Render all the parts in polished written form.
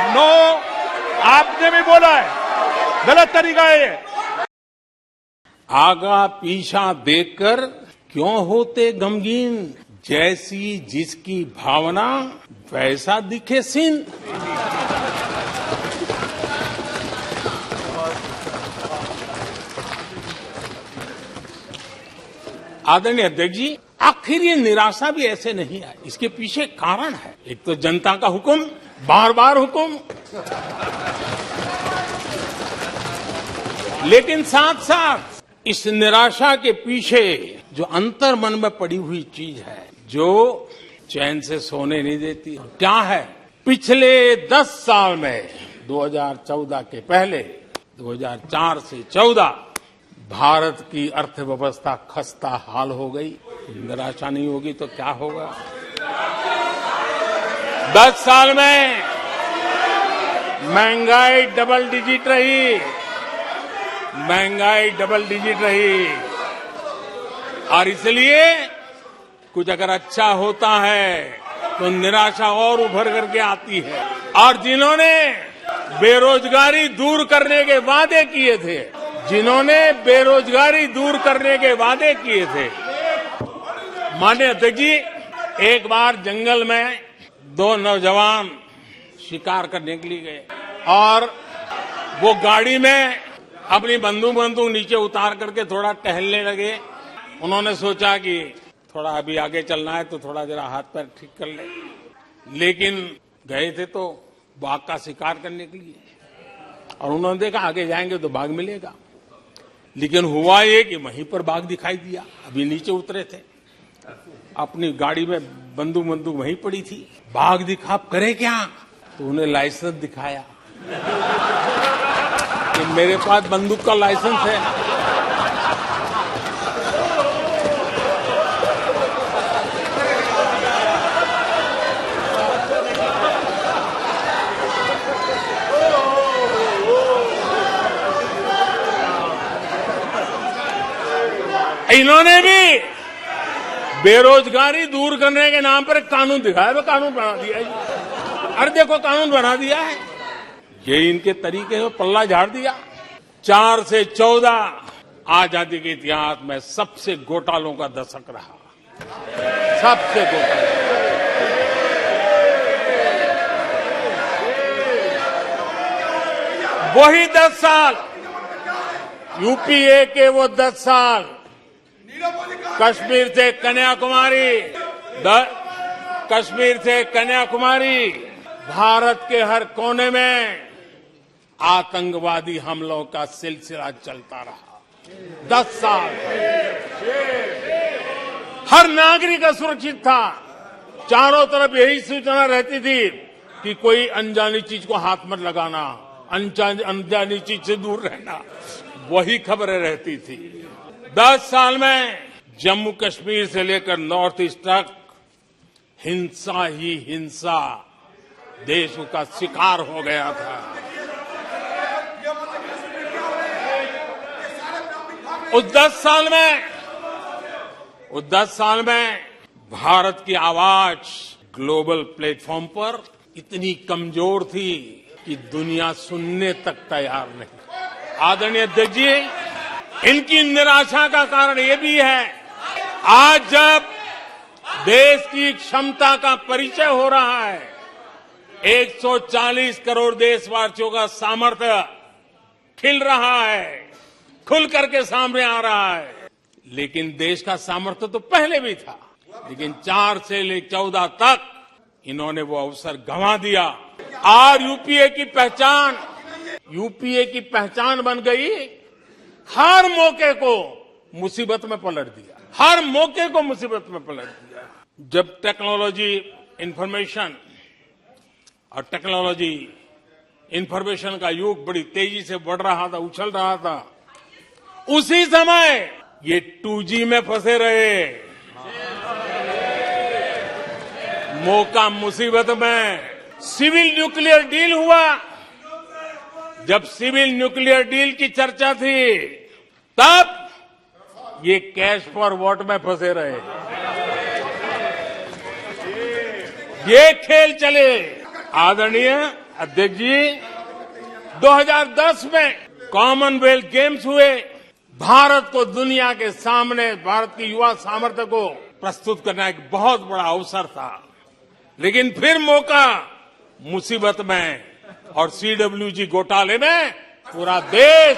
No, आपने भी बोला है, गलत तरीका है ये। आगा पीछा देखकर क्यों होते गमगीन, जैसी जिसकी भावना वैसा दिखे सीन। आदरणीय अध्यक्ष जी, आखिर ये निराशा भी ऐसे नहीं आई, इसके पीछे कारण है। एक तो जनता का हुक्म, बार बार हुक्म, लेकिन साथ साथ इस निराशा के पीछे जो अंतर मन में पड़ी हुई चीज है, जो चैन से सोने नहीं देती, क्या है? पिछले 10 साल में 2014 के पहले 2004 से 14 भारत की अर्थव्यवस्था खस्ता हाल हो गई। निराशा नहीं होगी तो क्या होगा? 10 साल में महंगाई डबल डिजिट रही, महंगाई डबल डिजिट रही, और इसलिए कुछ अगर अच्छा होता है तो निराशा और उभर करके आती है। और जिन्होंने बेरोजगारी दूर करने के वादे किए थे, जिन्होंने बेरोजगारी दूर करने के वादे किए थे, माननीय अध्यक्ष जी, एक बार जंगल में 2 नौजवान शिकार करने के लिए गए और वो गाड़ी में अपनी बंदूक नीचे उतार करके थोड़ा टहलने लगे। उन्होंने सोचा कि थोड़ा अभी आगे चलना है तो थोड़ा जरा हाथ पैर ठीक कर ले, लेकिन गए थे तो बाघ का शिकार करने के लिए, और उन्होंने देखा आगे जाएंगे तो बाघ मिलेगा, लेकिन हुआ ये कि वहीं पर बाघ दिखाई दिया। अभी नीचे उतरे थे, अपनी गाड़ी में बंदूक वहीं पड़ी थी, बाघ दिखा, करे क्या? तो उन्हें लाइसेंस दिखाया कि मेरे पास बंदूक का लाइसेंस है। इन्होंने भी बेरोजगारी दूर करने के नाम पर एक कानून दिखाया, वो कानून बना दिया है। अरे देखो, कानून बना दिया है, ये इनके तरीके हैं, पल्ला झाड़ दिया। 4 से 14 आजादी के इतिहास में सबसे घोटालों का दशक रहा, सबसे घोटाला। वही 10 साल, यूपीए के वो 10 साल, कश्मीर से कन्याकुमारी, भारत के हर कोने में आतंकवादी हमलों का सिलसिला चलता रहा। 10 साल हर नागरिक असुरक्षित था। चारों तरफ यही सूचना रहती थी कि कोई अनजानी चीज को हाथ मत लगाना, अनजानी चीज से दूर रहना, वही खबरें रहती थी। 10 साल में जम्मू कश्मीर से लेकर नॉर्थ ईस्ट तक हिंसा ही हिंसा देश का शिकार हो गया था। उस 10 साल में भारत की आवाज ग्लोबल प्लेटफॉर्म पर इतनी कमजोर थी कि दुनिया सुनने तक तैयार नहीं। आदरणीय अध्यक्ष जी, इनकी निराशा का कारण ये भी है, आज जब देश की क्षमता का परिचय हो रहा है, 140 करोड़ देशवासियों का सामर्थ्य खिल रहा है, खुल करके सामने आ रहा है, लेकिन देश का सामर्थ्य तो पहले भी था, लेकिन 4 से लेकर 14 तक इन्होंने वो अवसर गंवा दिया। आज यूपीए की पहचान बन गई, हर मौके को मुसीबत में पलट दिया, हर मौके को मुसीबत में पलट दिया। जब टेक्नोलॉजी इंफॉर्मेशन का युग बड़ी तेजी से बढ़ रहा था, उछल रहा था, उसी समय ये 2G में फंसे रहे। मौका मुसीबत में सिविल न्यूक्लियर डील हुआ। जब सिविल न्यूक्लियर डील की चर्चा थी, तब ये कैश फॉर वॉट में फंसे रहे। ये खेल चले। आदरणीय अध्यक्ष जी, 2010 में कॉमनवेल्थ गेम्स हुए। भारत को दुनिया के सामने भारत की युवा सामर्थ्य को प्रस्तुत करना एक बहुत बड़ा अवसर था, लेकिन फिर मौका मुसीबत में और CWG घोटाले में पूरा देश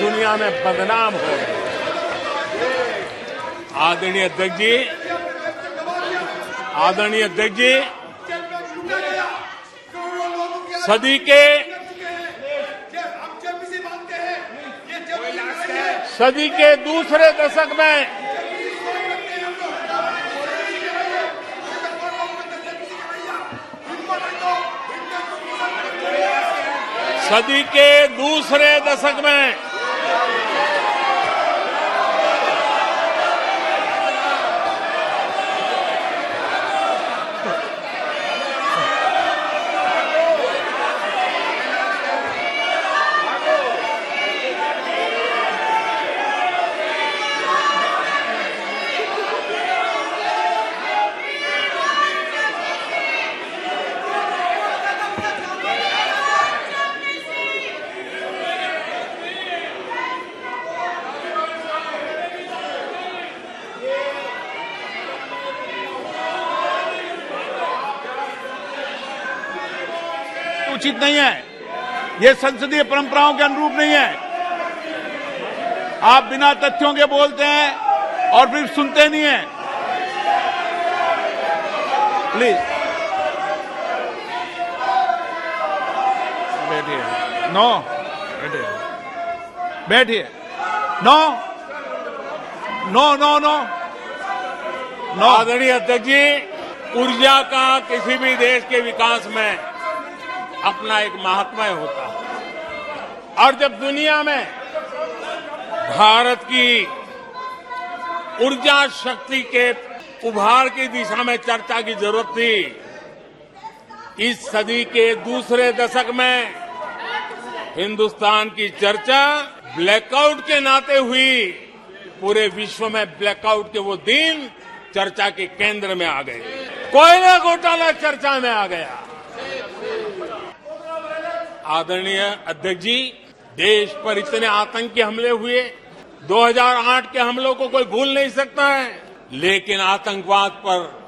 दुनिया में बदनाम हो गया। आदरणीय अध्यक्ष जी, सदी के दूसरे दशक में उचित नहीं है, ये संसदीय परंपराओं के अनुरूप नहीं है। आप बिना तथ्यों के बोलते हैं और फिर सुनते नहीं हैं। प्लीज बैठिए। नो, बैठिए। No no no no no. आदरणीय अध्यक्ष जी, ऊर्जा का किसी भी देश के विकास में अपना एक महात्म्य होता है, और जब दुनिया में भारत की ऊर्जा शक्ति के उभार की दिशा में चर्चा की जरूरत थी, इस सदी के दूसरे दशक में हिंदुस्तान की चर्चा ब्लैकआउट के नाते हुई। पूरे विश्व में ब्लैकआउट के वो दिन चर्चा के केंद्र में आ गए। कोयला घोटाला चर्चा में आ गया। आदरणीय अध्यक्ष जी, देश पर इतने आतंकी हमले हुए, 2008 के हमलों को कोई भूल नहीं सकता है, लेकिन आतंकवाद पर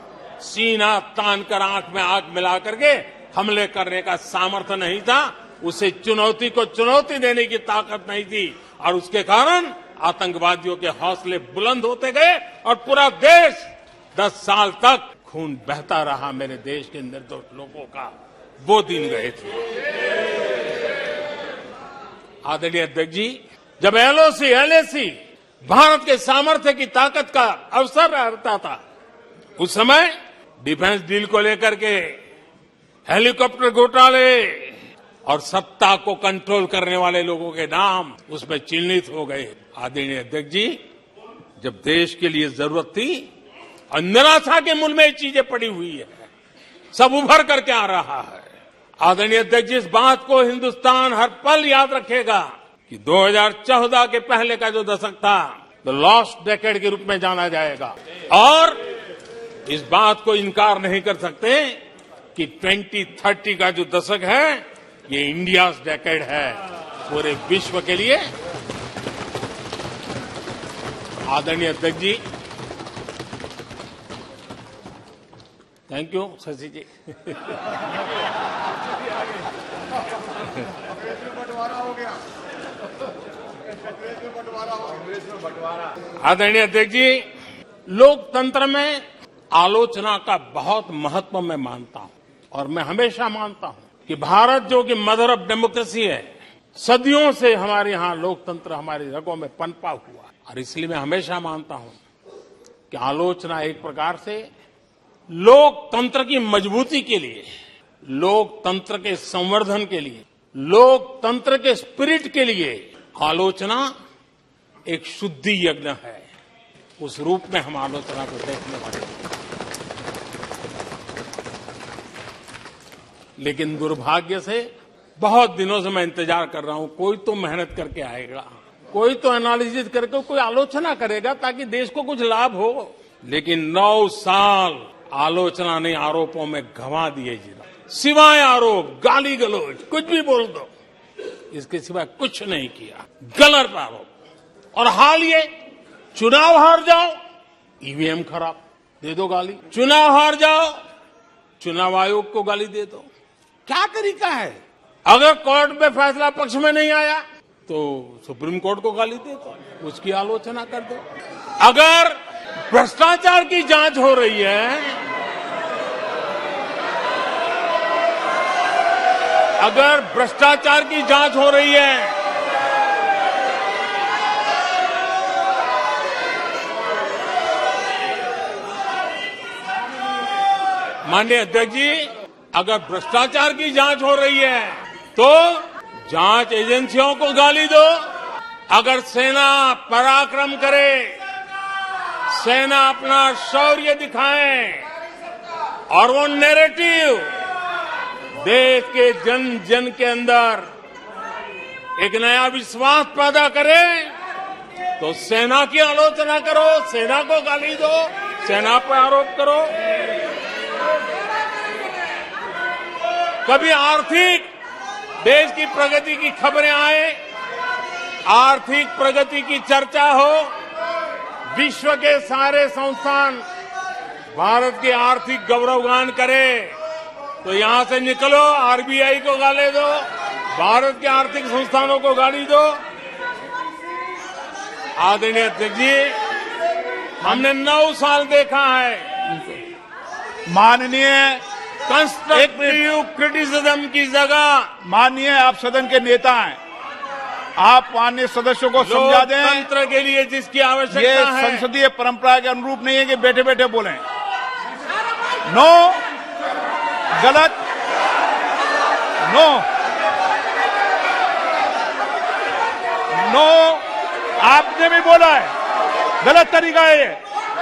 सीना तान कर आंख में आंख मिला करके हमले करने का सामर्थ्य नहीं था। उसे चुनौती को चुनौती देने की ताकत नहीं थी, और उसके कारण आतंकवादियों के हौसले बुलंद होते गए और पूरा देश 10 साल तक खून बहता रहा। मेरे देश के निर्दोष लोगों का वो दिन गए थे। आदरणीय अध्यक्ष जी, जब LOC भारत के सामर्थ्य की ताकत का अवसर रहता था, उस समय डिफेंस डील को लेकर के हेलीकॉप्टर घोटाले और सत्ता को कंट्रोल करने वाले लोगों के नाम उसमें चिन्हित हो गए। आदरणीय अध्यक्ष जी, जब देश के लिए जरूरत थी और निराशा के मूल में ये चीजें पड़ी हुई है, सब उभर करके आ रहा है। आदरणीय अध्यक्ष जी, इस बात को हिंदुस्तान हर पल याद रखेगा कि 2014 के पहले का जो दशक था, द लॉस्ट डेकेड के रूप में जाना जाएगा, और इस बात को इनकार नहीं कर सकते कि 2030 का जो दशक है, ये इंडियाज डेकेड है पूरे विश्व के लिए। आदरणीय अध्यक्ष जी, थैंक यू शशि जी। आदरणीय अध्यक्ष जी, लोकतंत्र में आलोचना का बहुत महत्व मैं मानता हूं, और मैं हमेशा मानता हूं कि भारत जो कि मदर ऑफ डेमोक्रेसी है, सदियों से हमारे यहां लोकतंत्र हमारी रगों में पनपा हुआ, और इसलिए मैं हमेशा मानता हूं कि आलोचना एक प्रकार से लोकतंत्र की मजबूती के लिए, लोकतंत्र के संवर्धन के लिए, लोकतंत्र के स्पिरिट के लिए आलोचना एक शुद्धि यज्ञ है। उस रूप में हम आलोचना को देखने वाले हैं। लेकिन दुर्भाग्य से बहुत दिनों से मैं इंतजार कर रहा हूं, कोई तो मेहनत करके आएगा, कोई तो एनालिसिस करके कोई आलोचना करेगा ताकि देश को कुछ लाभ हो। लेकिन 9 साल आलोचना ने आरोपों में गंवा दिए जी। सिवाय आरोप, गाली गलौज, कुछ भी बोल दो, इसके सिवाय कुछ नहीं किया। गलत आरोप। और हाल ये चुनाव हार जाओ, ईवीएम खराब, दे दो गाली। चुनाव हार जाओ, चुनाव आयोग को गाली दे दो। क्या तरीका है? अगर कोर्ट में फैसला पक्ष में नहीं आया तो सुप्रीम कोर्ट को गाली दे दो, उसकी आलोचना कर दो। अगर भ्रष्टाचार की जांच हो रही है, अगर भ्रष्टाचार की जांच हो रही है, माननीय अध्यक्ष जी, अगर भ्रष्टाचार की जांच हो रही है तो जांच एजेंसियों को गाली दो। अगर सेना पराक्रम करे, सेना अपना शौर्य दिखाए और वो नैरेटिव देश के जन जन के अंदर एक नया विश्वास पैदा करे, तो सेना की आलोचना करो, सेना को गाली दो, सेना पर आरोप करो। कभी आर्थिक देश की प्रगति की खबरें आए, आर्थिक प्रगति की चर्चा हो, विश्व के सारे संस्थान भारत के आर्थिक गौरवगान करे, तो यहां से निकलो, आरबीआई को गाली दो, भारत के आर्थिक संस्थानों को गाली दो। आदरणीय अध्यक्ष जी, हमने 9 साल देखा है माननीय कंस्ट्रक्टिव क्रिटिसिज्म की जगह। माननीय आप सदन के नेता हैं, आप माननीय सदस्यों को समझा दें। लोकतंत्र के लिए जिसकी आवश्यकता ये है, संसदीय परंपरा के अनुरूप नहीं है कि बैठे बैठे बोलें। नो, गलत, नो, नो, आपने भी बोला है, गलत तरीका है ये।